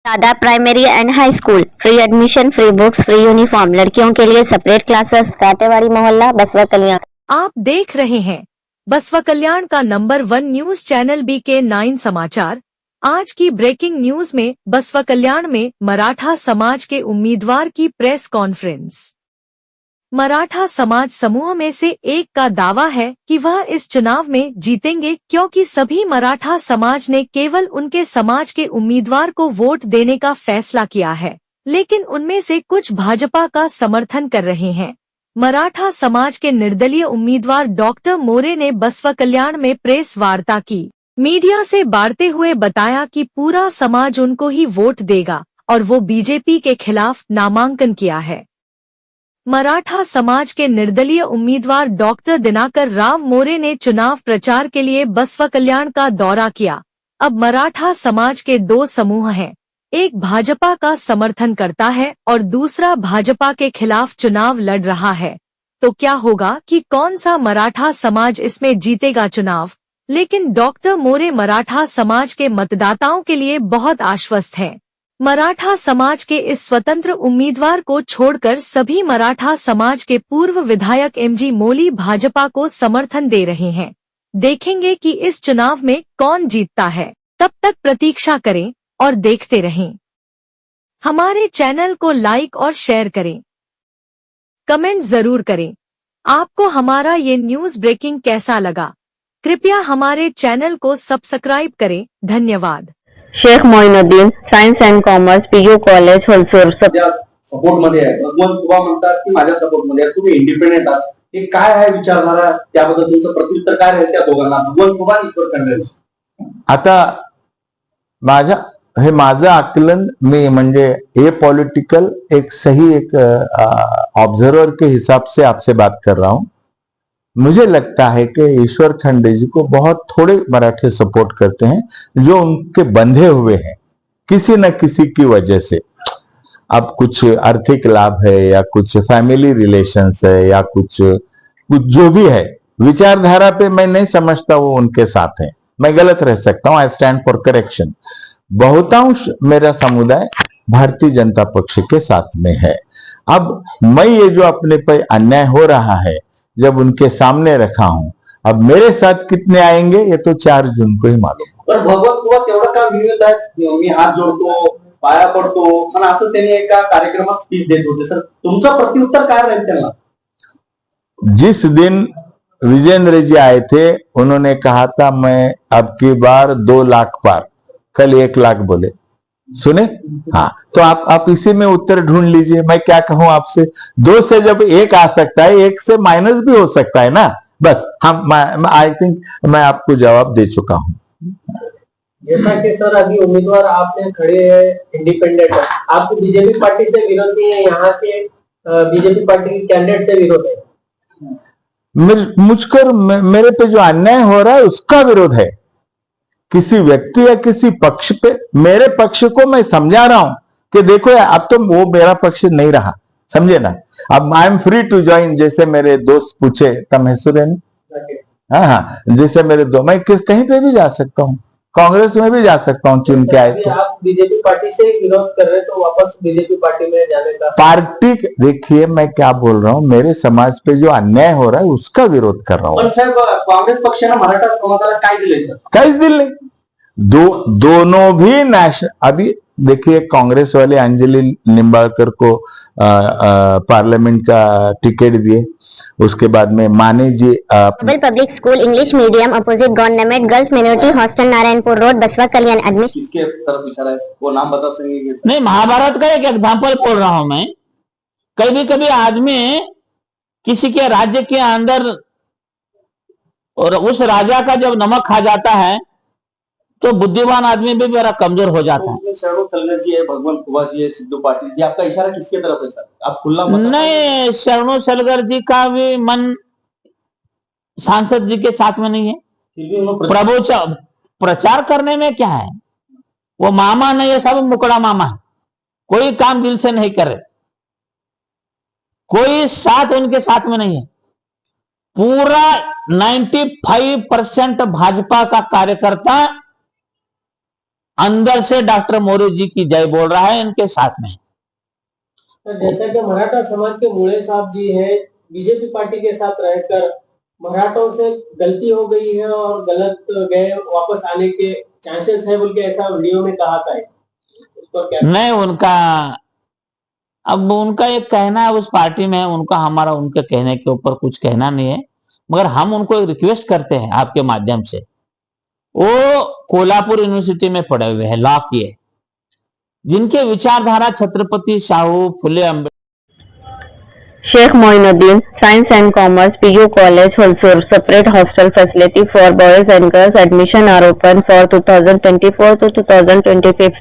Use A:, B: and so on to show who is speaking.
A: सादा primary and high school, free admission, free books, free uniform, लड़कियों के लिए सेपरेट क्लासेस, काटेवाड़ी मोहल्ला, बसवा कल्याण।
B: आप देख रहे हैं बसवा कल्याण का नंबर 1 न्यूज चैनल BK9 समाचार। आज की ब्रेकिंग न्यूज में बसवा कल्याण में मराठा समाज के उम्मीदवार की प्रेस कॉन्फ्रेंस। मराठा समाज समूह में से एक का दावा है कि वह इस चुनाव में जीतेंगे क्योंकि सभी मराठा समाज ने केवल उनके समाज के उम्मीदवार को वोट देने का फैसला किया है, लेकिन उनमें से कुछ भाजपा का समर्थन कर रहे हैं। मराठा समाज के निर्दलीय उम्मीदवार डॉक्टर मोरे ने बसवा कल्याण में प्रेस वार्ता की। मीडिया से बातें हुए बताया कि पूरा समाज उनको ही वोट देगा और वो बीजेपी के खिलाफ नामांकन किया है। मराठा समाज के निर्दलीय उम्मीदवार डॉक्टर दिनाकर राव मोरे ने चुनाव प्रचार के लिए बसवा कल्याण का दौरा किया। अब मराठा समाज के दो समूह हैं, एक भाजपा का समर्थन करता है और दूसरा भाजपा के खिलाफ चुनाव लड़ रहा है। तो क्या होगा कि कौन सा मराठा समाज इसमें जीतेगा चुनाव? लेकिन डॉक्टर मोरे मराठा समाज के मतदाताओं के लिए बहुत आश्वस्त हैं। मराठा समाज के इस स्वतंत्र उम्मीदवार को छोड़कर सभी मराठा समाज के पूर्व विधायक MG मोली भाजपा को समर्थन दे रहे हैं। देखेंगे कि इस चुनाव में कौन जीतता है। तब तक प्रतीक्षा करें और देखते रहें। हमारे चैनल को लाइक और शेयर करें, कमेंट जरूर करें। आपको हमारा ये न्यूज ब्रेकिंग कैसा लगा? कृपया हमारे चैनल को सब्सक्राइब करें। धन्यवाद।
A: Sheikh Moinuddin, science and commerce, PU college, Holsur.
C: Support मध्ये आहे भगवंत तुबा म्हणतात की माझ्या सपोर्ट मध्ये तुम्ही इंडिपेंडेंट आहात, हे काय आहे विचारधारा? त्याबद्दल तुमचं प्रत्युत्तर काय आहे त्या दोघांना, भगवंत तुबा आणि ईश्वर खंडरे?
D: आता माझं आकलन मी म्हणजे ए पॉलिटिकल एक सही एक ऑब्जर्वर के हिसाब से आपसे बात कर रहा हूं। मुझे लगता है कि ईश्वर खंडरे जी को बहुत थोड़े मराठी सपोर्ट करते हैं जो उनके बंधे हुए हैं किसी न किसी की वजह से। अब कुछ आर्थिक लाभ है या कुछ फैमिली रिलेशंस है या कुछ जो भी है, विचारधारा पे मैं नहीं समझता वो उनके साथ है। मैं गलत रह सकता हूं, आई स्टैंड फॉर करेक्शन। बहुतांश मेरा समुदाय भारतीय जनता पक्ष के साथ में है। अब मैं ये जो अपने पे अन्याय हो रहा है जब उनके सामने रखा हूं, अब मेरे साथ कितने आएंगे ये तो 4 जून को ही मालूम।
C: पण भगवंत तुबा तेवढं का विरोध आहे? मी हात जोडतो, पाया पडतो, पण असं त्यांनी एका कार्यक्रमात स्पीच देत होते। सर तुमचं प्रत्युत्तर काय राहील त्यांना?
D: जिस दिन विजेंद्र जी आए थे उन्होंने कहा था मैं अब की बार 2 लाख पार, कल 1 लाख बोले, सुने? हाँ, तो आप इसी में उत्तर ढूंढ लीजिए। मैं क्या कहूं आपसे, 2 से जब 1 आ सकता है, 1 से माइनस भी हो सकता है ना। बस आई थिंक मैं आपको जवाब दे चुका हूं।
E: जैसा कि सर अभी उम्मीदवार आपने खड़े हैं इंडिपेंडेंट, आपको बीजेपी पार्टी से विरोध नहीं है? यहाँ के बीजेपी पार्टी के कैंडिडेट से विरोध है?
D: मुझको मेरे पे जो अन्याय हो रहा है उसका विरोध है, किसी व्यक्ति या किसी पक्ष पे। मेरे पक्ष को मैं समझा रहा हूं कि देखो अब तो वो मेरा पक्ष नहीं रहा, समझे ना। अब I am free to join, जैसे मेरे दोस्त पूछे तम हेसुरेन, हाँ, जैसे मेरे दो, मैं कहीं पे भी जा सकता हूँ, कांग्रेस में भी जा सकता हूँ चुन के आए थे।
E: आप बीजेपी पार्टी से विरोध कर रहे तो वापस बीजेपी पार्टी में जाने का
D: पार्टी, देखिए मैं क्या बोल रहा हूँ, मेरे समाज पे जो अन्याय हो रहा है उसका विरोध कर रहा हूँ।
C: पण साहेब काँग्रेस पक्षाने मराठा समाजाला काय दिले सर?
D: काहीच दिल नहीं। दोनों भी नेशनल, अभी देखिए कांग्रेस वाले अंजलि निंबाळकर को पार्लियामेंट का टिकट दिए, उसके बाद में Mane ji
A: public school, English medium, opposite government girls minority hostel, Narayanpur road, Basavakalyan. Admission
C: किसके तरफ इशारा है, वो नाम बता सकेंगे?
F: नहीं, महाभारत का एक एग्जाम्पल बोल रहा हूं मैं। कभी कभी आदमी किसी के राज्य के अंदर और उस राजा का जब नमक खा जाता है तो बुद्धिमान आदमी भी मेरा कमजोर हो जाता है।
C: शरणू सलगर जी है, भगवंत तुबा जी है, सिद्धू पाटिल जी, आपका इशारा किसके तरफ है सर? आप खुला
F: नहीं, शरणू सलगर जी का भी मन सांसद जी के साथ में नहीं है। प्रचार करने में क्या है, वो मामा नहीं है, सब मुकड़ा मामा है, कोई काम दिल से नहीं करे, कोई साथ उनके साथ में नहीं है। पूरा 95% भाजपा का कार्यकर्ता अंदर से डॉक्टर मोदी जी की जय बोल रहा है, इनके साथ में।
E: तो जैसा कि मराठा समाज के मुड़े साहब जी हैं, बीजेपी पार्टी के साथ रहकर मराठों से गलती हो गई है और गलत गए, वापस आने के चांसेस है बोल के ऐसा वीडियो में कहा था। उस पर क्या?
F: नहीं, अब उनका एक कहना है उस पार्टी में, उनका हमारा उनके कहने के ऊपर कुछ कहना नहीं है, मगर हम उनको एक रिक्वेस्ट करते हैं आपके माध्यम से। वो कोल्हापुर यूनिवर्सिटी में पढ़े हुए हैं, लॉ किए, जिनके विचारधारा Chhatrapati Shahu Phule Ambedkar
A: Sheikh Moinuddin, Science and Commerce, PU College, Hulsoor, separate hostel facility for boys and girls. Admission are open for 2024 to 2025